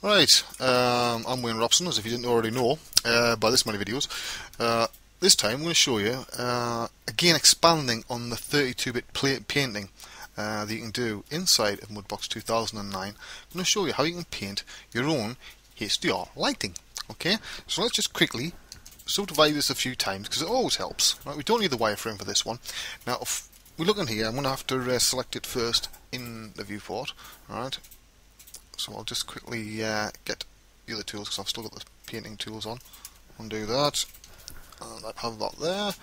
Right, I'm Robson, as if you didn't already know by this many videos. This time I'm going to show you, again expanding on the 32-bit painting that you can do inside of Mudbox 2009. I'm going to show you how you can paint your own HDR lighting. Okay, so let's just quickly subdivide this a few times because it always helps. Right, we don't need the wireframe for this one. Now, if we look in here, I'm going to have to select it first in the viewport. Right. So I'll just quickly get the other tools because I've still got the painting tools on. Undo that, and I have that there,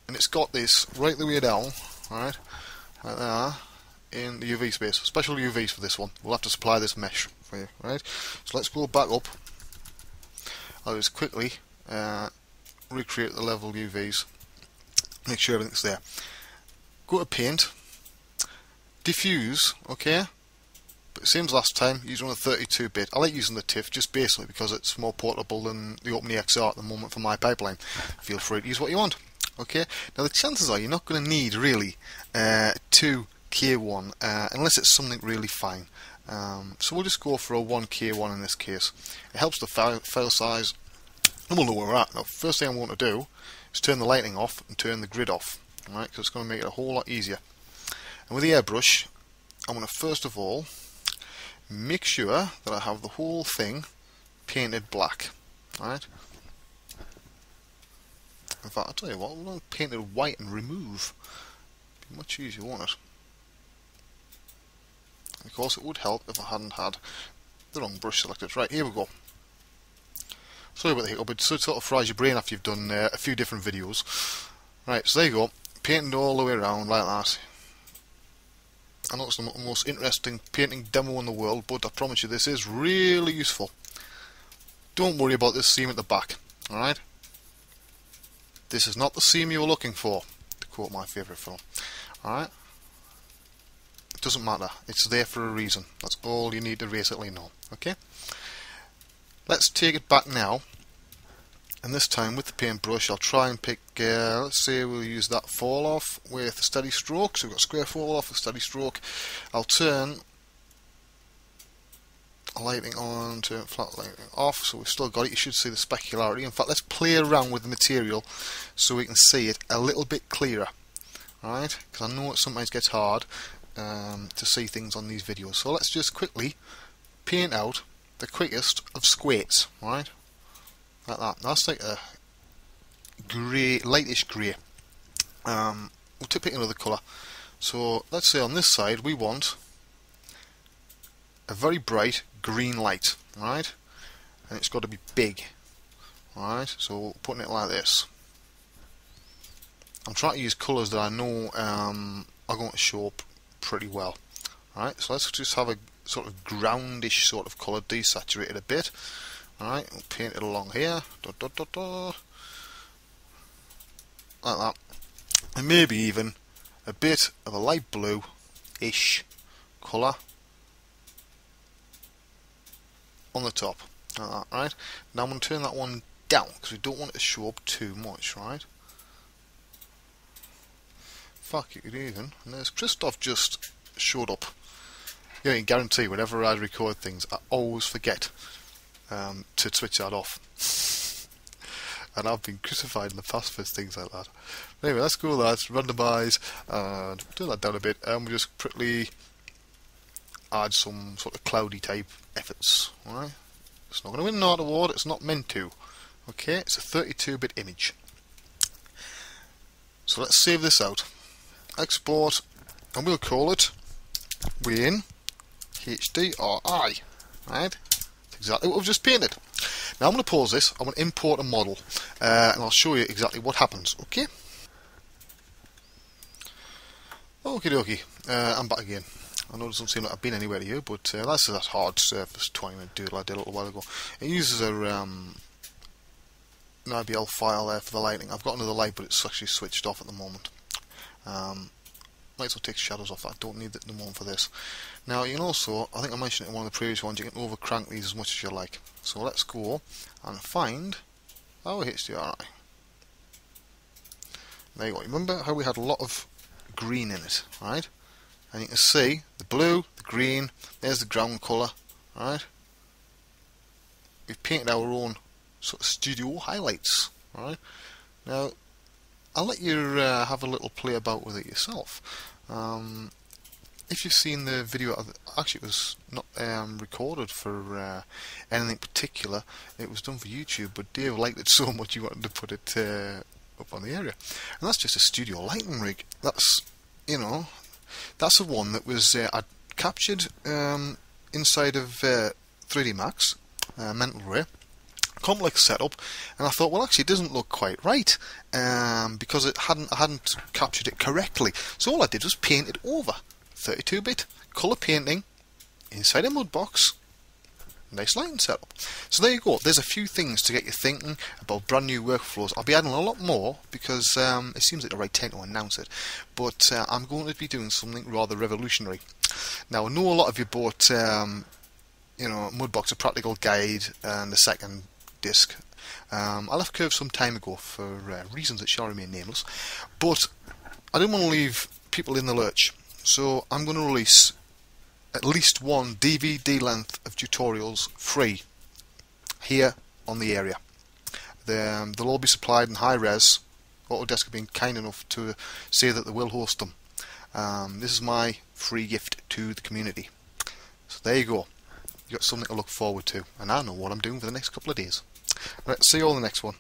and it's got this right the way down, right there, in the UV space. Special UVs for this one. We'll have to supply this mesh for you, right? So let's go back up. I'll just quickly recreate the level UVs, make sure everything's there. Go to paint, diffuse, okay? But same as last time, use one of the 32-bit. I like using the TIFF just basically because it's more portable than the OpenEXR at the moment for my pipeline. Feel free to use what you want. Okay. Now the chances are you're not going to need really 2K1 unless it's something really fine. So we'll just go for a 1K1 in this case. It helps the file size, and we'll know where we're at. Now, first thing I want to do is turn the lighting off and turn the grid off. Alright, because it's going to make it a whole lot easier. And with the airbrush, I'm going to first of all make sure that I have the whole thing painted black. Right? In fact, I'll tell you what, we'll paint it white and remove. Be much easier, won't it? And of course, it would help if I hadn't had the wrong brush selected. Right, here we go. Sorry about the hiccup, it sort of fries your brain after you've done a few different videos. Right, so there you go. Painted all the way around like that. I know it's the most interesting painting demo in the world, but I promise you this is really useful. Don't worry about this seam at the back, alright? This is not the seam you're looking for, to quote my favourite film. Alright? It doesn't matter, it's there for a reason. That's all you need to basically know, okay? Let's take it back now, and this time with the paintbrush I'll try and pick, let's say we'll use that fall off with a steady stroke. So we've got square fall off with steady stroke. I'll turn lighting on, turn flat lighting off, so we've still got it. You should see the specularity. In fact, let's play around with the material so we can see it a little bit clearer. Alright, because I know it sometimes gets hard to see things on these videos. So let's just quickly paint out the quickest of squares, right? Like that. That's like a grey, lightish grey. We'll pick another colour. So let's say on this side we want a very bright green light, right? And it's got to be big, right? So putting it like this. I'm trying to use colours that I know are going to show up pretty well. Right? So let's just have a sort of groundish sort of colour, desaturated a bit. Alright, we'll paint it along here, like that, and maybe even a bit of a light blue-ish colour on the top, like that, right? Now I'm going to turn that one down because we don't want it to show up too much, right? Fuck, you could even, and there's Christoph just showed up. You know, I can guarantee whenever I record things, I always forget to switch that off. And I've been crucified in the past for things like that. Anyway, let's go with that, randomise, and turn that down a bit, and we'll just quickly add some sort of cloudy type efforts. Alright? It's not going to win an art award, it's not meant to. Okay, it's a 32-bit image. So let's save this out. Export, and we'll call it Win HDRI. Right? Exactly what we've just painted. Now I'm going to pause this, I'm going to import a model, and I'll show you exactly what happens, okay? Okie dokie, I'm back again. I know it doesn't seem like I've been anywhere to you, but that's that hard surface 20-minute doodle I did a little while ago. It uses an IBL file there for the lighting. I've got another light, but it's actually switched off at the moment. Might as well take shadows off that. I don't need it no more for this. Now you can also, I think I mentioned it in one of the previous ones, you can over crank these as much as you like. So let's go and find our HDRI. There you go. Remember how we had a lot of green in it, right? And you can see the blue, the green, there's the ground colour, right? we've painted our own sort of studio highlights. Right now, I'll let you have a little play about with it yourself. If you've seen the video, actually it was not recorded for anything particular. It was done for YouTube, but Dave liked it so much he wanted to put it up on the area. And that's just a studio lighting rig. That's, you know, that's the one that was I captured inside of 3D Max, Mental Ray. Complex setup, and I thought, well, actually it doesn't look quite right because I hadn't captured it correctly. So all I did was paint it over. 32-bit colour painting inside a Mudbox. Nice lighting setup. So there you go. There's a few things to get you thinking about brand new workflows. I'll be adding a lot more because it seems like the right time to announce it. But I'm going to be doing something rather revolutionary. Now I know a lot of you bought Mudbox, a practical guide and a second disc. I left Curve some time ago for reasons that shall remain nameless, but I didn't want to leave people in the lurch, so I'm going to release at least one DVD length of tutorials free here on the area. They'll all be supplied in high res. Autodesk have been kind enough to say that they will host them. This is my free gift to the community. So there you go. You've got something to look forward to, and I know what I'm doing for the next couple of days. Right, see you all in the next one.